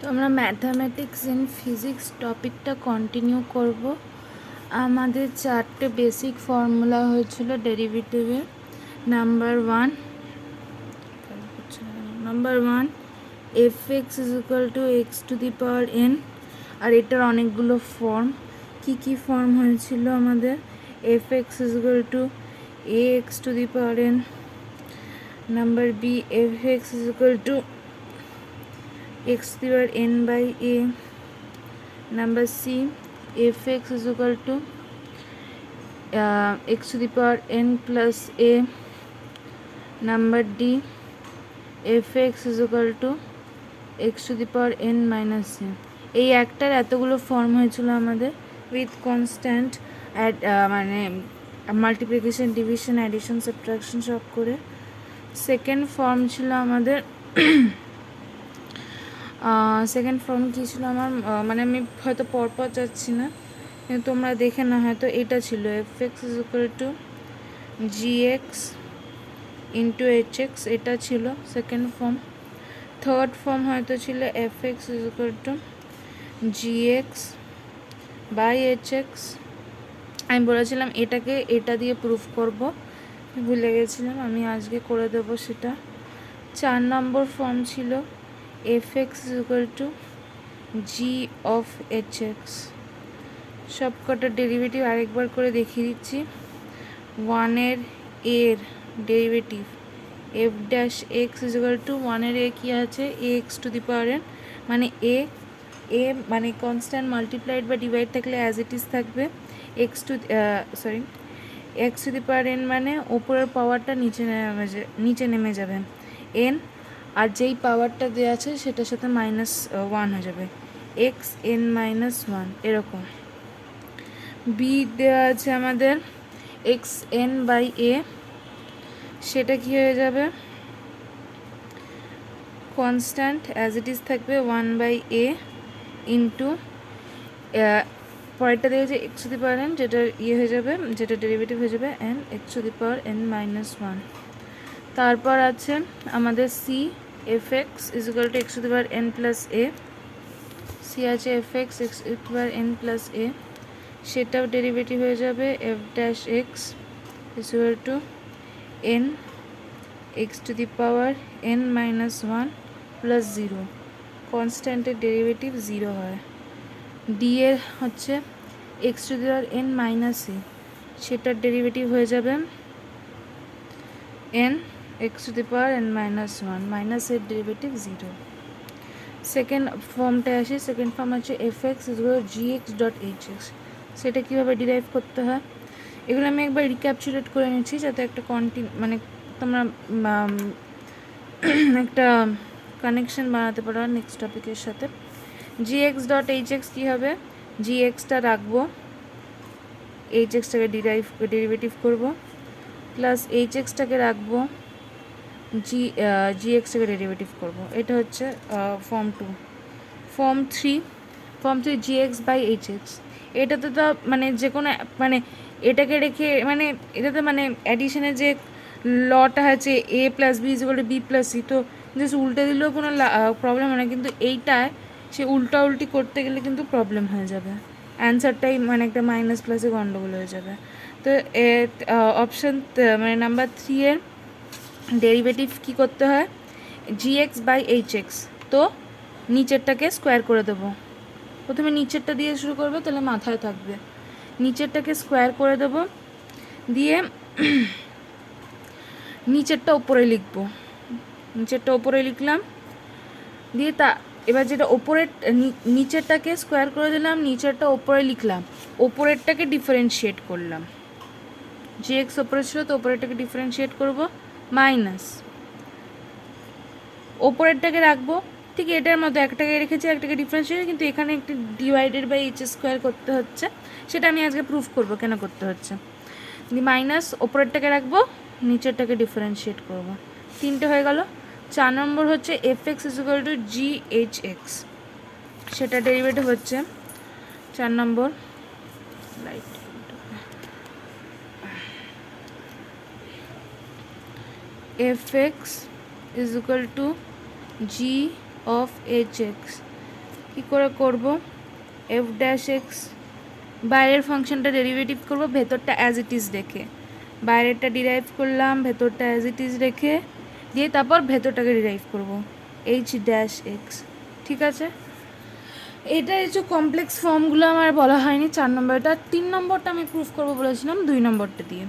তো আমরা mathematics and physics টপিকটা কন্টিনিউ করব। আমাদের চারটে বেসিক ফর্মুলা হয়েছিল ডেরিভেটিভের। Number one F X is equal to X to the power N. আর এটার অনেকগুলো ফর্ম। কি ফর্ম হয়েছিল আমাদের? F X is equal to A X to the power N. Number B F X is equal to x to the power n by a. Number C, fx is equal to x to the power n plus a. Number D, fx is equal to x to the power n minus a. এই একটার এতগুলো form হয়েছিল আমাদের with constant মানে multiplication, division, addition, subtraction সব করে। Second form ছিল আমাদের সেকেন্ড ফর্ম কী ছিল আমার, মানে আমি হয়তো পরপর যাচ্ছি না, কিন্তু তোমরা দেখে না, হয়তো এটা ছিল F X is equal to G X into H X, এটা ছিল সেকেন্ড ফর্ম। থার্ড ফর্ম হয়তো ছিল F X is equal to G x by H X. আমি বলেছিলাম এটাকে এটা দিয়ে প্রুফ করব, ভুলে গেছিলাম, আমি আজকে করে দেবো সেটা। 4 নম্বর ফর্ম ছিল F X is equal to G of H X. সব কটা ডেরিভেটিভ আরেকবার করে দেখিয়ে দিচ্ছি। 1 এর derivative F dash X is equal to 1 A কী আছে, A X to the power N, মানে এ মানে কনস্ট্যান্ট মাল্টিপ্লাইড বা ডিভাইড থাকলে অ্যাজ ইট ইজ থাকবে। X to the power N মানে ওপরের পাওয়ারটা নিচে নেমে যাবে এন, আর যেই পাওয়ারটা দেওয়া আছে সেটার সাথে -1 হয়ে যাবে, এক্স এন -1 এরকম। বি দেওয়া আছে আমাদের এক্স এন বাই এ, সেটা কি হয়ে যাবে, কনস্ট্যান্ট অ্যাজ ইট ইজ থাকবে 1/a ইন্টু পরেরটা দেওয়া যে X to the power N, যেটা হয়ে যাবে, যেটা ডেরিভেটিভ হয়ে যাবে N X to the power N -1। তারপর আছে আমাদের C F X is equal to X to the power N plus A. C আছে F X X to the power N plus A, সেটাও ডেরিভেটিভ হয়ে যাবে F dash X is equal to N X to the power N -1 plus 0। কনস্ট্যান্টের derivative 0 হয়। D এর হচ্ছে X to the power N minus A, সেটার derivative হয়ে যাবে N X to the power N -1, minus এর derivative 0। Second ফর্মটায় আসি। Second form হচ্ছে F X is equal G X dot H X. সেটা কীভাবে ডিরাইভ করতে হয় এগুলো আমি একবার রিক্যাপচুলেট করে নিচ্ছি, যাতে একটা মানে তোমরা একটা কানেকশন বানাতে পারো নেক্সট টপিকের সাথে। G X dot H X কী হবে, জি এক্সটা রাখবো, এইচ এক্সটাকে ডেরিভেটিভ করবো, প্লাস এইচ এক্সটাকে রাখবো, জি এক্সটাকে ডেরিভেটিভ করবো। এটা হচ্ছে form 2। Form 3 G x by H X. এটাতে তো মানে যে কোনো মানে এটাকে রেখে মানে এটাতে মানে অ্যাডিশনের যে লটা আছে A plus B is equal to B plus C, তো জাস্ট উল্টে দিলেও কোনো প্রবলেম হয় না, কিন্তু এইটায় সে উল্টি করতে গেলে কিন্তু প্রবলেম হয়ে যাবে, অ্যান্সারটাই মানে একটা মাইনাস প্লাসে গন্ডগোল হয়ে যাবে। তো অপশান মানে নাম্বার 3 এর ডেরিভেটিভ কী করতে হয়, জি এক্স বাই এইচ এক্স। তো নিচেরটাকে স্কোয়ার করে দেবো, প্রথমে নিচেরটা দিয়ে শুরু করবে, তাহলে মাথায় থাকবে। নিচেরটাকে স্কোয়ার করে দেবো, দিয়ে নিচেরটা ওপরে লিখবো, নিচেরটা ওপরে লিখলাম, দিয়ে এবার যেটা ওপরের নিচেরটাকে স্কোয়ার করে দিলাম, নিচেরটা ওপরে লিখলাম, ওপরেরটাকে ডিফারেন্সিয়েট করলাম। জি এক্স ওপরে ছিল তো ওপরেরটাকে ডিফারেন্সিয়েট করব, মাইনাস ওপরেরটাকে রাখবো, ঠিক এটার মতো একটাকে রেখেছি, একটাকে ডিফারেন্সিয়েট, কিন্তু এখানে একটি ডিভাইডেড বাই এইচ স্কোয়ার করতে হচ্ছে, সেটা আমি আজকে প্রুফ করব কেন করতে হচ্ছে। মাইনাস ওপরেরটাকে রাখবো, নিচেরটাকে ডিফারেন্সিয়েট করব, 3টে হয়ে গেল। 4 নম্বর হচ্ছে F X is equal to G H X, সেটা ডেরিভেটিভ হচ্ছে 4 নম্বর right F X is equal to G of H X, কী করে করব, এফ ড্যাশ এক্স, বাইরের ফাংশনটা ডেরিভেটিভ করব ভেতরটা অ্যাজ ইট ইজ রেখে, বাইরেরটা ডিরাইভ করলাম ভেতরটা অ্যাজ ইট ইজ রেখে, দিয়ে তারপর ভেতরটাকে ডিরাইভ করব এইচ ড্যাশ এক্স। ঠিক আছে, এটা হচ্ছে কমপ্লেক্স ফর্মগুলো আমার বলা হয়নি 4 নম্বরটা, 3 নম্বরটা আমি প্রুফ করবো বলেছিলাম 2 নম্বরটা দিয়ে।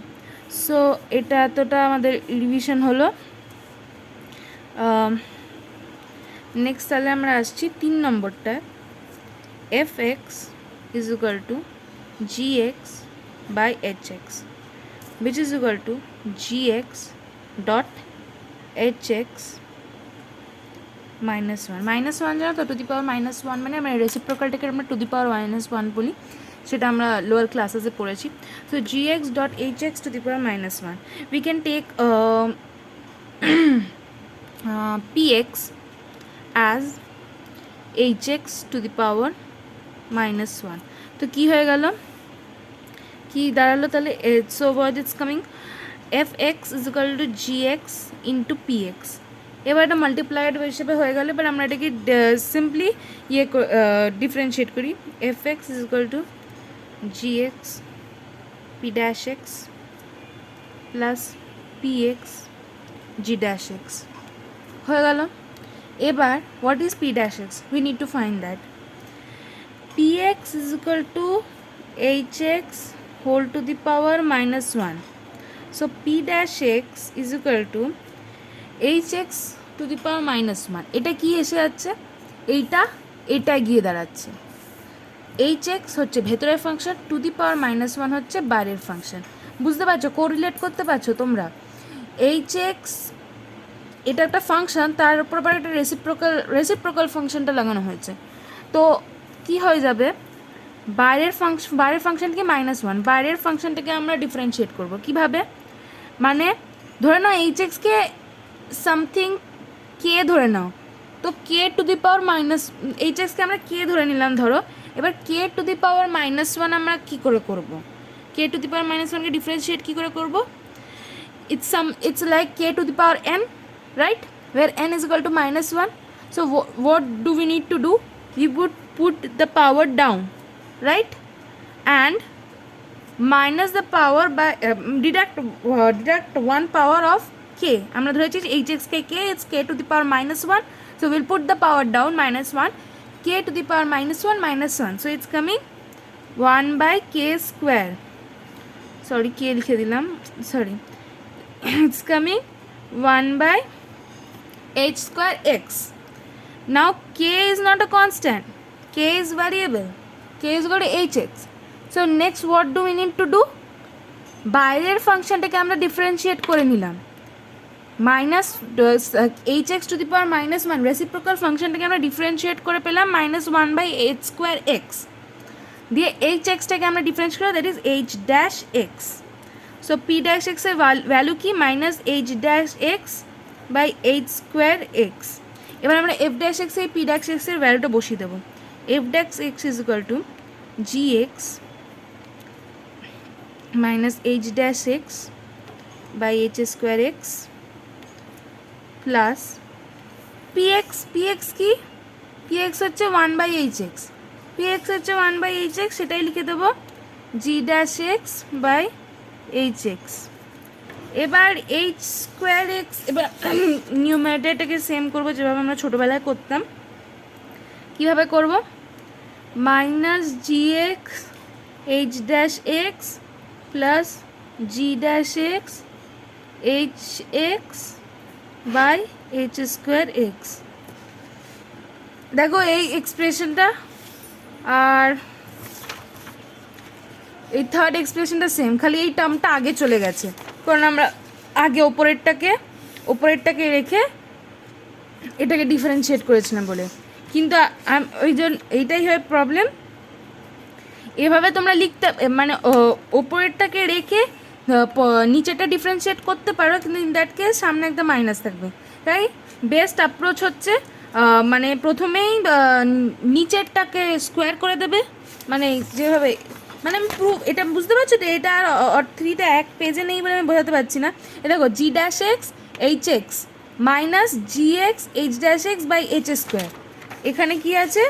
সো এটা এতটা আমাদের রিভিশন হলো। নেক্সট তাহলে আমরা আসছি 3 নম্বরটা, F X is equal to G x by H X which is equal to gx dot hx minus 1 minus 1 জানো তো, টু দি পাওয়ার মাইনাস 1 মানে আমরা রেসিপ্রোকালটাকে আমরা টু দি পাওয়ার মাইনাস 1 বলি, সেটা আমরা লোয়ার ক্লাসেসে পড়েছি। So gx dot hx to the power minus 1, we can take px as hx to the power minus 1। তো কী হয়ে গেল, কি দাঁড়ালো তাহলে, so what is coming, F X is equal to G X into P x. এবার এটা multiplied হিসেবে হয়ে গেল। এবার আমরা এটাকে সিম্পলি ডিফারেন্সিয়েট করি, F X is equal to G x P dash X plus P x G dash x হয়ে গেল। এবার what is P dash x, we need to find that. P x is equal two H x whole to the power minus 1. So p dash x is equal to hx to the power minus 1. এটা কি এসে যাচ্ছে, এটা গিয়ে দাঁড়াচ্ছে, hx হচ্ছে ভেতরের function, two the power minus 1 হচ্ছে বাইরের ফাংশন। বুঝতে পারছো, কোরিলেট করতে পারছো তোমরা, hx এটা একটা ফাংশন, তার উপর আবার একটা রেসিপ্রোকাল ফাংশনটা লাগানো হয়েছে। তো কি হয়ে যাবে, বাইরের ফাংশনকে মাইনাস 1, বাইরের ফাংশনটাকে আমরা ডিফারেন্সিয়েট করব কীভাবে, মানে ধরে নাও এইচ এক্সকে সামথিং কে ধরে নাও, তো K to the power minus, H এক্সকে আমরা কে ধরে নিলাম ধরো। এবার কে টু দি পাওয়ার মাইনাস 1 আমরা কী করে করব, K to the power minus 1কে ডিফারেন্সিয়েট কী করে করব, it's like k to the power n, right, where n is equal to minus 1. So what do we need to do, we would put the power down, right, and minus the power by deduct 1 power of k. আমরা ধরেছি hx k, it's k to the power minus 1, so we'll put the power down minus 1, k to the power minus 1 minus 1, so it's coming 1 by k square, sorry k লিখে দিলাম, sorry it's coming 1 by h square x. Now k is not a constant, k is variable, k is equal to hx. So next what do we need to do, বাইরের ফাংশনটাকে আমরা differentiate করে নিলাম, minus hx to the power minus 1 reciprocal ফাংশনটাকে আমরা differentiate করে পেলাম minus 1 by h square X, দিয়ে hxটাকে আমরা ডিফারেন্স করে, that is h dash X. So P dash এক্সের ভ্যালু কি, minus h dash X by h square X. এবার আমরা এফ ড্যাশ এক্স এই পি ড্যাশ এক্সের ভ্যালুটা বসিয়ে দেবো, F dash X is equal to G X minus h dash X by h square X plus px কি, px হচ্ছে 1 by H x, px হচ্ছে 1 বাই এইচ এক্স, সেটাই লিখে দেবো G dash X by H X. এবার H square X, এবার নিউমারেটরটাকে same করবো যেভাবে আমরা ছোটোবেলায় করতাম। কীভাবে করব, minus G X H dash X plus G dash X H X by H square X. দেখো এই এক্সপ্রেশনটা আর এই থার্ড এক্সপ্রেশনটা সেম, খালি এই টার্মটা আগে চলে গেছে, কারণ আমরা আগে ওপরেরটাকে রেখে এটাকে ডিফারেন্সিয়েট করেছিলাম বলে। কিন্তু ওই জন্য এইটাই হয় প্রবলেম, এভাবে তোমরা লিখতে মানে ওপরেরটাকে রেখে নিচেটা ডিফারেন্সিয়েট করতে পারো, কিন্তু ইন দ্যাট কেস সামনে একটা মাইনাস থাকবে। তাই বেস্ট অ্যাপ্রোচ হচ্ছে মানে প্রথমেই নিচেরটাকে স্কোয়ার করে দেবে, মানে যেভাবে, মানে আমি এটা বুঝতে পারছো তো, এটা আর 3টা এক পেজে নেই বলে আমি বোঝাতে পারছি না। এ দেখো G dash X H X minus G X H dash X by H square, এখানে কি আছে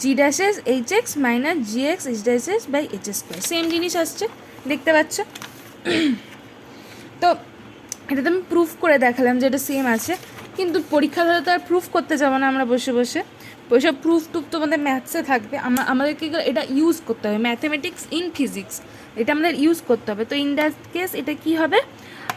G dashes H X minus G X H dashes by H square, same জিনিস আসছে, দেখতে পাচ্ছ? তো এটা তো আমি প্রুফ করে দেখালাম যে এটা সেম আছে, কিন্তু পরীক্ষার হলে তো আর প্রুফ করতে যাবো না আমরা বসে বসে, ওইসব প্রুফ টুফ তোমাদের ম্যাথসে থাকবে, আমাদেরকে এটা ইউজ করতে হবে, ম্যাথমেটিক্স ইন ফিজিক্স, এটা আমাদের ইউজ করতে হবে। তো ইন দ্যাট কেস এটা কী হবে,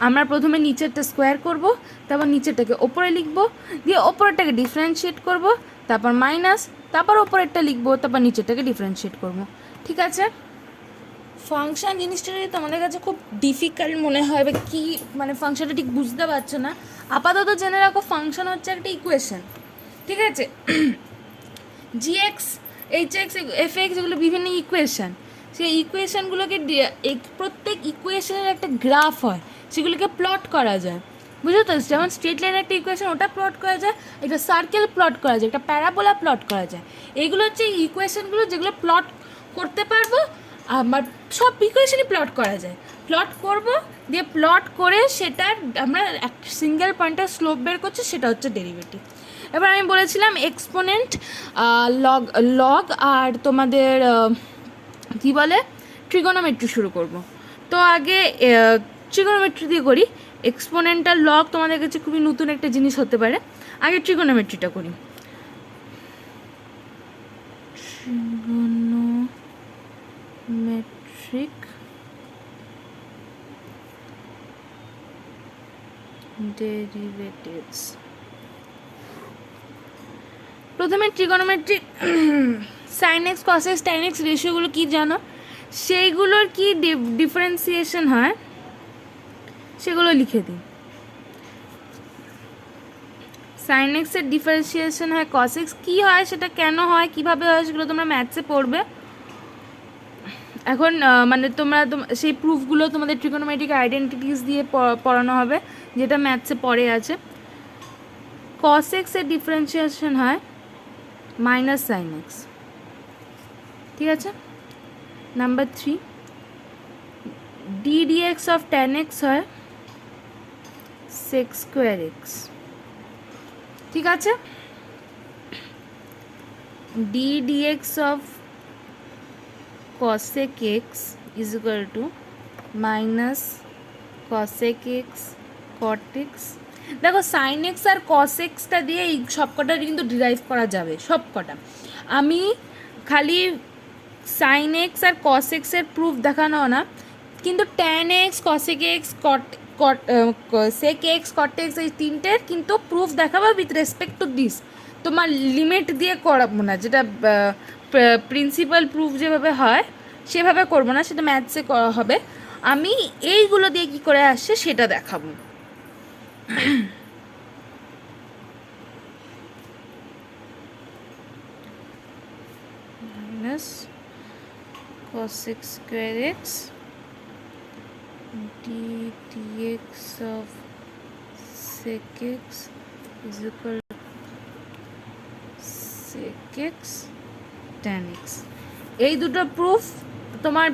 আমরা প্রথমে নিচেরটা স্কোয়ার করব, তারপর নিচেরটাকে ওপরে লিখব, দিয়ে ওপরেরটাকে ডিফারেন্সিয়েট করব, তারপর মাইনাস, তারপর ওপরেরটা লিখব, তারপর নিচেরটাকে ডিফারেন্সিয়েট করব। ঠিক আছে? ফাংশন জিনিসটা যদি তোমাদের কাছে খুব ডিফিকাল্ট মনে হয় বা কী মানে ফাংশনটা ঠিক বুঝতে পারছো না, আপাতত জেনে রাখো ফাংশন হচ্ছে একটা ইকুয়েশন। ঠিক আছে? GX H x F x এগুলো বিভিন্ন ইকুয়েশান, সেই ইকুয়েশানগুলোকে প্রত্যেক ইকুয়েশনের একটা গ্রাফ হয়, সেগুলোকে প্লট করা যায়, বুঝলো তো? যেমন স্ট্রেট লাইনের একটা ইকুয়েশন ওটা প্লট করা যায়, একটা সার্কেল প্লট করা যায়, একটা প্যারাবোলা প্লট করা যায়। এগুলো হচ্ছে ইকুয়েশনগুলো যেগুলো প্লট করতে পারবো, আমার সব ইকুয়েশনই প্লট করা যায়, প্লট করব, দিয়ে প্লট করে সেটার আমরা এক সিঙ্গেল পয়েন্টের স্লোপ বের করছি, সেটা হচ্ছে ডেরিভেটিভ। এবার আমি বলেছিলাম এক্সপোনেন্ট, লগ লগ আর তোমাদের কী বলে ট্রিগোনোমেট্রি শুরু করব। তো আগে ট্রিগোনোমেট্রি দিয়ে করি, এক্সপোনেন্টাল লগ তোমাদের কাছে খুবই নতুন একটা জিনিস হতে পারে, আগে ট্রিগোনোমেট্রিটা করি। Trigonometric derivatives. প্রথমে trigonometric sine x cos x tan x রেশিওগুলো কী জানো, সেইগুলোর কি ডিফারেন্সিয়েশন হয় সেগুলো লিখে দিই। সাইন এক্সের ডিফারেন্সিয়েশন হয় কস এক্স, কী হয় সেটা, কেন হয়, কীভাবে হয়, সেগুলো তোমরা ম্যাথসে পড়বে। এখন মানে তোমরা সেই প্রুফগুলো তোমাদের ট্রিগোনোমেট্রিক আইডেন্টিটিস দিয়ে পড়ানো হবে, যেটা ম্যাথসে পড়ে আছে। কস এক্সের ডিফারেন্সিয়েশন হয় মাইনাস সাইন এক্স। ঠিক আছে? Number 3, D dx of tan X হয় সেক স্কোয়ার এক্স। ঠিক আছে? D dx of cosec x is equal to minus cosec x cot x। দেখো সাইন এক্স আর কস এক্সটা দিয়ে এই সবকটা কিন্তু ডিরাইভ করা যাবে, সবকটা। আমি খালি সাইন এক্স আর কস এক্সের প্রুফ দেখানো না, কিন্তু tan X cosec X sec X cot X এই তিনটের কিন্তু প্রুফ দেখাবো উইথ রেসপেক্ট টু দিস। তোমার লিমিট দিয়ে করাবো না, যেটা প্রিন্সিপাল প্রুফ যেভাবে হয় সেভাবে করবো না, সেটা ম্যাথসে করা হবে। আমি এইগুলো দিয়ে কী করে আসছে সেটা দেখাবো। Minus cosec square x dx of sec x is equal to sec x tan x। এই দুটো প্রুফ তোমার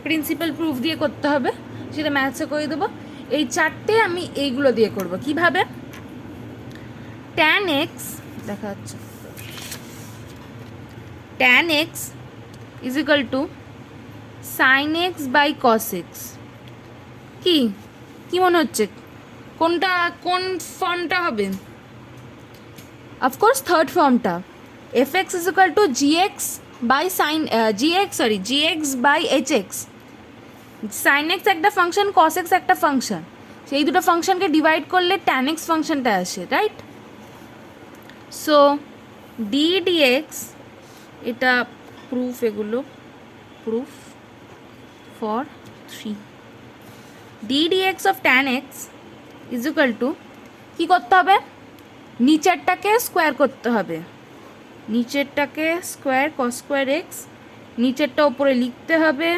প্রিন্সিপাল প্রুফ দিয়ে করতে হবে, সেটা ম্যাথসে করে দেবো। এই চারটে আমি এইগুলো দিয়ে করব। কিভাবে? tan x দেখা যাচ্ছে, tan x is equal to sin x by cos x। কি কি মনে হচ্ছে কোনটা, কোন ফর্মটা হবে? অফকোর্স থার্ড ফর্মটা, F X is equal to G x by sine G x by H X. Sine X একটা ফাংশন, কস এক্স একটা ফাংশন, সেই দুটো ফাংশনকে ডিভাইড করলে ট্যান এক্স ফাংশনটা আসে, রাইট? সো ডি ডিএক্স, এটা প্রুফ, এগুলো proof for 3। D dx of tan X is equal to, কী করতে হবে? নিচেরটাকে স্কোয়ার করতে হবে, নিচেরটাকে স্কোয়ার কস স্কোয়ার এক্স, নিচেরটা ওপরে লিখতে হবে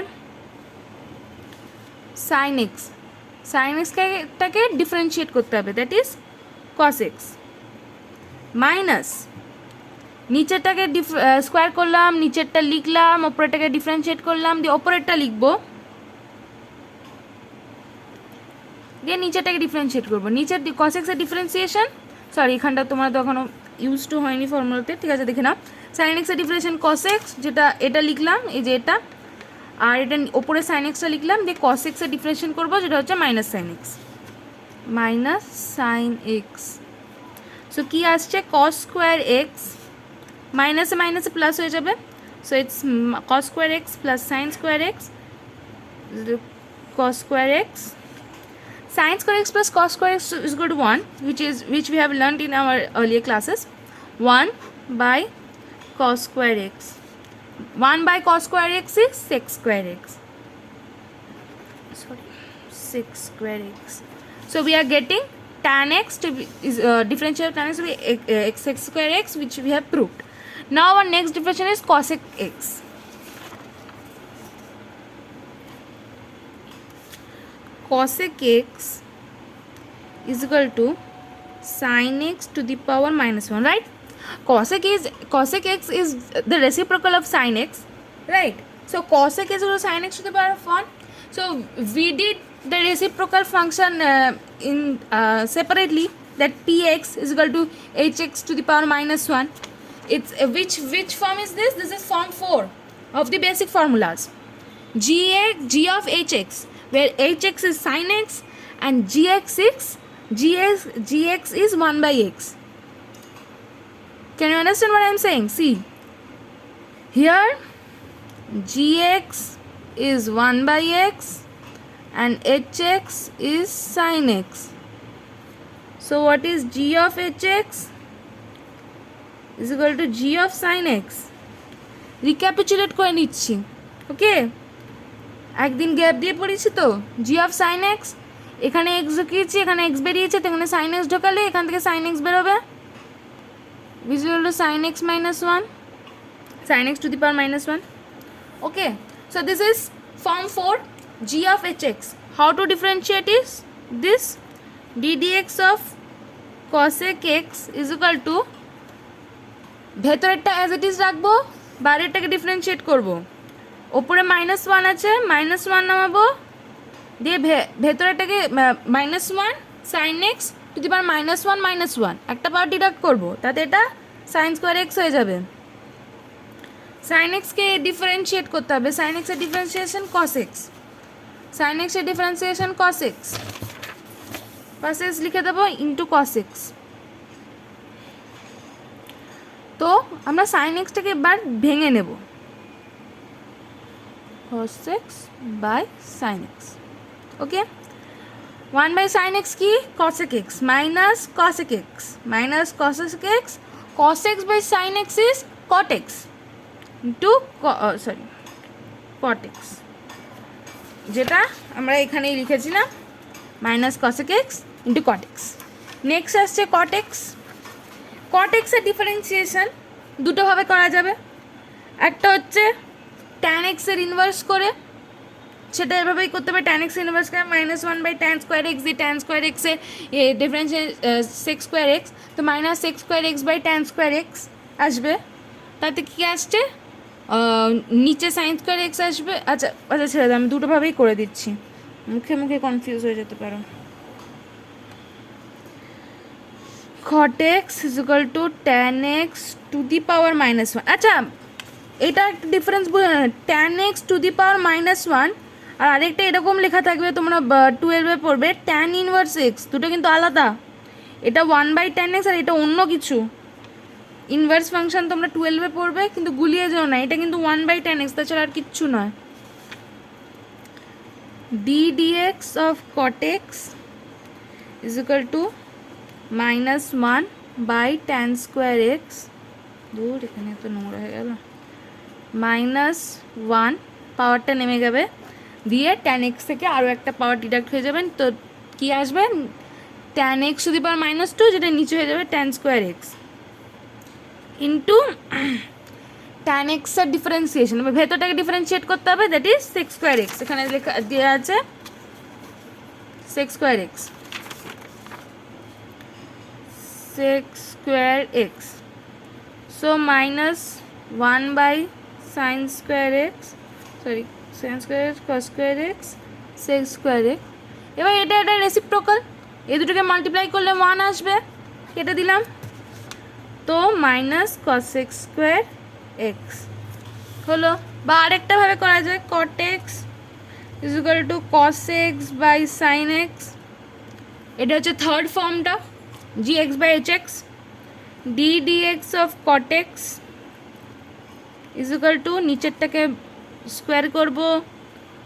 সাইন এক্স, সাইন এক্সটাকে ডিফারেন্সিয়েট করতে হবে, that is cos X, minus নিচেরটাকে স্কোয়ার করলাম, নিচেরটা লিখলাম, ওপরেরটাকে ডিফারেন্সিয়েট করলাম, দিয়ে ওপরেরটা লিখবো, দিয়ে নিচেরটাকে ডিফারেন্সিয়েট করবো। নিচের কস এক্সের ডিফারেন্সিয়েশন, সরি এখানটা তোমরা তো এখনও ইউজ টু হয়নি ফর্মুলাতে, ঠিক আছে দেখে নাও। সাইন এক্সের ডিফারেন্সিয়েশন কস এক্স, যেটা এটা লিখলাম, এই যে এটা, আর এটা ওপরে সাইন এক্সটা লিখলাম, দিয়ে কস এক্সের ডিফারেন্সিয়েশন করবো, যেটা হচ্ছে minus sine X, minus sine X. So কী আসছে, কস স্কোয়ার এক্স, মাইনাসে মাইনাসে প্লাস হয়ে যাবে, so it's cos square X plus sine square X, cos square x, sin square x plus cos square x is equal to 1, which we have learned in our earlier classes. 1 by cos square x, 1 by cos square x is sec square x, sorry, sec square x. So we are getting tan x to be differential of tan x to be x sec square x, which we have proved. Now our next differential is cosec x. Cosec x is equal to sin x to the power minus 1, right? Cosec x is the reciprocal of sin x, right? So cosec is equal to sin x to the power of 1. So we did the reciprocal function in separately, that px is equal to hx to the power minus 1. It's which form is this? This is form 4 of the basic formulas. G of hx, where hx is sin x and gx is 1 by x. Can you understand what I am saying? See, here gx is 1 by x and hx is sin x. So what is g of hx is equal to g of sin x. Recapitulate করে নিচ্ছি, ওকে, একদিন gap দিয়ে পড়েছি তো। জি of sine x, এখানে x ঢুকিয়েছি, এখানে x বেরিয়েছে, তো এখানে সাইন এক্স ঢোকালে এখান থেকে সাইন এক্স বেরোবে, which is equal to sin x minus 1, sin x to the power minus 1. Okay, so this is form 4, g of hx. How to differentiate is this, ddx of cosec x is equal to, ভেতরেরটা as it is রাখবো, বাইরেরটাকে differentiate করবো। ওপরে minus 1 আছে, minus 1 নামাবো, দিয়ে ভেতরেরটাকে minus 1 sine X to the power minus 1 minus 1 একটা পাওয়ার ডিডাক্ট করবো, তাতে এটা সাইন স্কোয়ার এক্স হয়ে যাবে। সাইন এক্সকে ডিফারেন্সিয়েট করতে হবে, সাইন এক্সের ডিফারেন্সিয়েশন কস এক্স, সাইন এক্সের differentiation cos x, cos x লিখে দেবো ইন্টু কস এক্স। তো আমরা সাইন এক্সটাকে এবার ভেঙে নেব, cos x by sin x, okay, 1 by sin x কি, cosec x minus cosec x minus cosec x, cos x by sin x is cot x into cot x, যেটা আমরা এখানেই লিখেছিলাম, minus cosec x into cot x। Next আসছে cot x। cot x এর differentiation দুটোভাবে করা যাবে, একটা হচ্ছে tan x এর ইনভার্স করে, সেটা এভাবেই করতে হবে, tan x এর ইনভার্স করে minus 1 by tan square X, দিয়ে tan স্কোয়ার এক্সের ডিফারেন্সিয়েশন সেক স্কোয়ার এক্স, তো minus sec square x by tan square X আসবে, তাতে কী আসছে, নিচে সাইন স্কোয়ার এক্স আসবে। আচ্ছা আচ্ছা ছেড়ে দাও, আমি দুটোভাবেই করে দিচ্ছি, মুখে মুখে কনফিউজ হয়ে যেতে পারো। cot x is equal to tan x to the power minus 1। আচ্ছা এটা একটা ডিফারেন্স বুঝে না, tan x to the power minus 1, আর আরেকটা এরকম লেখা থাকবে, তোমরা 12-এ পড়বে tan ইনভার্স এক্স, দুটো কিন্তু আলাদা, এটা 1 বাই tan x আর এটা অন্য কিছু। ইনভার্স ফাংশন তোমরা 12-এ পড়বে, কিন্তু গুলিয়ে যেও না, এটা কিন্তু 1 বাই tan x, তাছাড়া আর কিচ্ছু নয়। ddx of cot x is equal to minus 1 by tan square x, দূর এখানে তো নোংরা হয়ে গেল, মাইনাস 1 পাওয়ারটা নেমে যাবে, দিয়ে tan x থেকে আরও একটা পাওয়ার ডিডাক্ট হয়ে যাবেন, তো কী আসবে, tan x to the power minus 2, যেটা নিচে হয়ে যাবে tan square X into tan x এর ডিফারেন্সিয়েশন, ভেতরটাকে ডিফারেন্সিয়েট করতে হবে, that is sec square X, এখানে লেখা দেওয়া আছে sec square X, sec square x, so minus 1 by sin square x, sorry sin square x cos square x sec square x। এবার এটা রেসিপ্রোকাল, এই দুটোকে মাল্টিপ্লাই করলে 1 আসবে, কেটে দিলাম, তো minus cos x square x হলো। বা আরেকটাভাবে করা যায়, cot x is equal to cos x by sine x, এটা হচ্ছে থার্ড ফর্মটা, g x by H x, d d x of cot x is equal to নিচেরটাকে স্কোয়ার করব,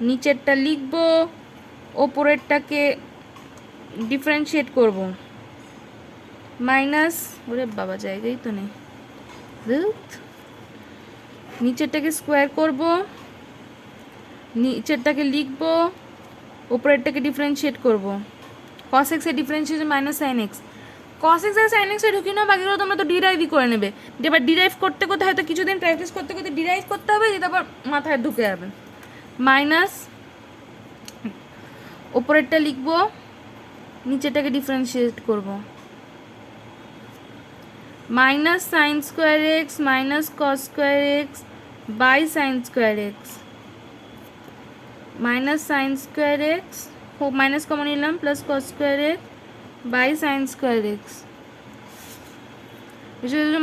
নিচেরটা লিখব, ওপরেরটাকে ডিফারেন্সিয়েট করব, মাইনাস, ওরে বাবা জায়গাই তো নেই, নিচেরটাকে স্কোয়ার করব, নিচেরটাকে লিখব, ওপরেরটাকে ডিফারেন্সিয়েট করব, কস এক্স এর differentiation minus sine x, cos x আর সাইন এক্স এ ঢুকি না, বাকিগুলো তোমরা তো ডিরাইভই করে নেবে। এবার ডিরাইভ করতে করতে হয়তো কিছুদিন প্র্যাকটিস করতে করতে ডিরাইভ করতে হবে, যেটা আবার মাথায় ঢুকে যাবে। মাইনাস ওপরেরটা লিখব, নিচেরটাকে ডিফারেন্সিয়েট করব, minus sine square x minus cos square x by sine square x, minus sine square x, minus common নিলাম, plus cos square x by sine square x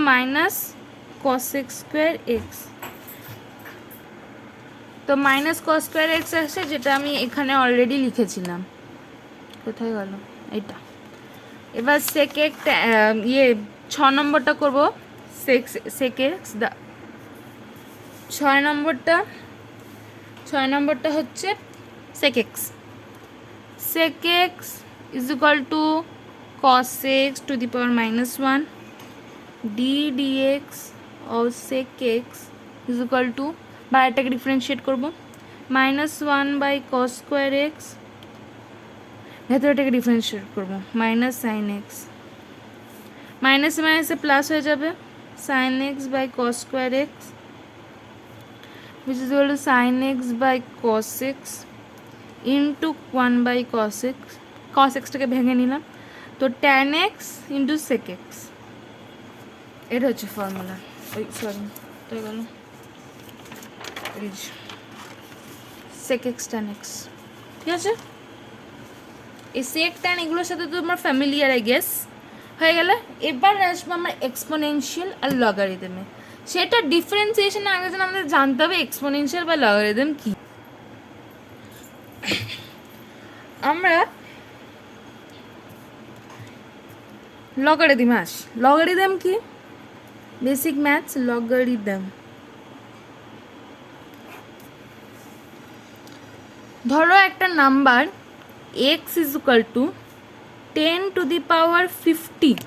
minus cos x square x. তো minus cos square x আসছে, যেটা আমি এখানে already লিখেছিলাম, কোথায় গেল এটা। এবার সেক একটা ছ নম্বরটা করবো, সেক এক্স, ছয় নম্বরটা হচ্ছে sec x, sec x is equal to cos x to the power minus one, d d x of sec x is equal to, বা এটাকে ডিফারেন্সিয়েট করবো, minus one by cos square x, ভেতরটাকে differentiate করবো, minus sine x, মাইনাসে মাইনাসে plus হয়ে যাবে, sine x by cos square x which is equal to sin x by cos x into 1 by cos x, cos x টাকে ভেঙে নিলাম, তো tan x into sec x, এটা হচ্ছে ফর্মুলা। ওই সরি তো গেল sec x tan x, ঠিক আছে। এই sec tan এগুলোর সাথে তো তোমার ফ্যামিলিয়ার আই গেস হয়ে গেলে। এবার আসবো আমরা এক্সপোনেনশিয়াল আর লগারিদমে। সেটা ডিফারেন্সিয়েশনের আগে যেন আমাদের জানতে হবে এক্সপোনেনশিয়াল বা লগারিদম কি। আমরা লগারিদম আসি। লগারিদম কি? Basic maths, logarithm. ধরো একটা number x is equal to 10 to the power 50,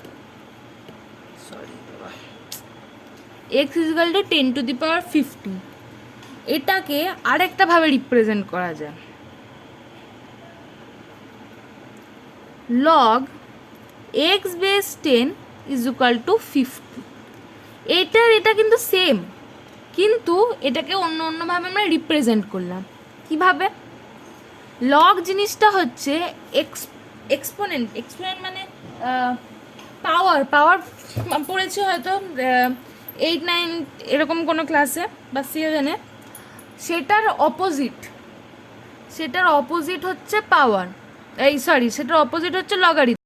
x is equal to 10 to the power 50, এটাকে আরেকটাভাবে রিপ্রেজেন্ট করা যায়, log x base 10 is equal to 50। এটা কিন্তু সেম, কিন্তু এটাকে অন্যভাবে আমরা রিপ্রেজেন্ট করলাম। কিভাবে? লগ জিনিসটা হচ্ছে এক্সপোনেন্ট মানে পাওয়ার পড়েছে হয়তো 8-9 এরকম কোনো ক্লাসে বা 7-এ। সেটার অপোজিট হচ্ছে পাওয়ার, সেটার অপোজিট হচ্ছে লগারিদম।